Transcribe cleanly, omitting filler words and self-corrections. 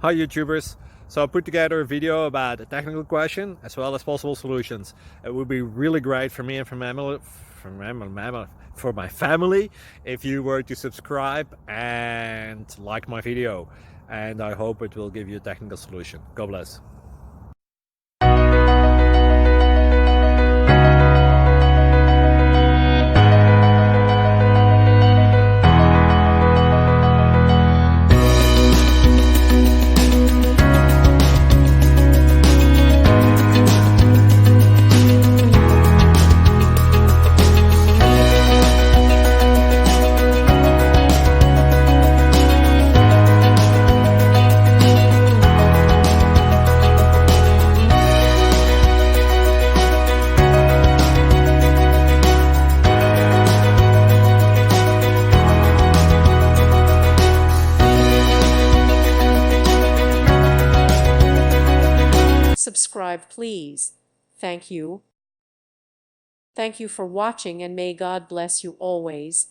Hi YouTubers. So I put together a video about a technical question as well as possible solutions. It would be really great for me and for my family if you were to subscribe and like my video. And I hope it will give you a technical solution. God bless. Subscribe, please. Thank you. Thank you for watching, and may God bless you always.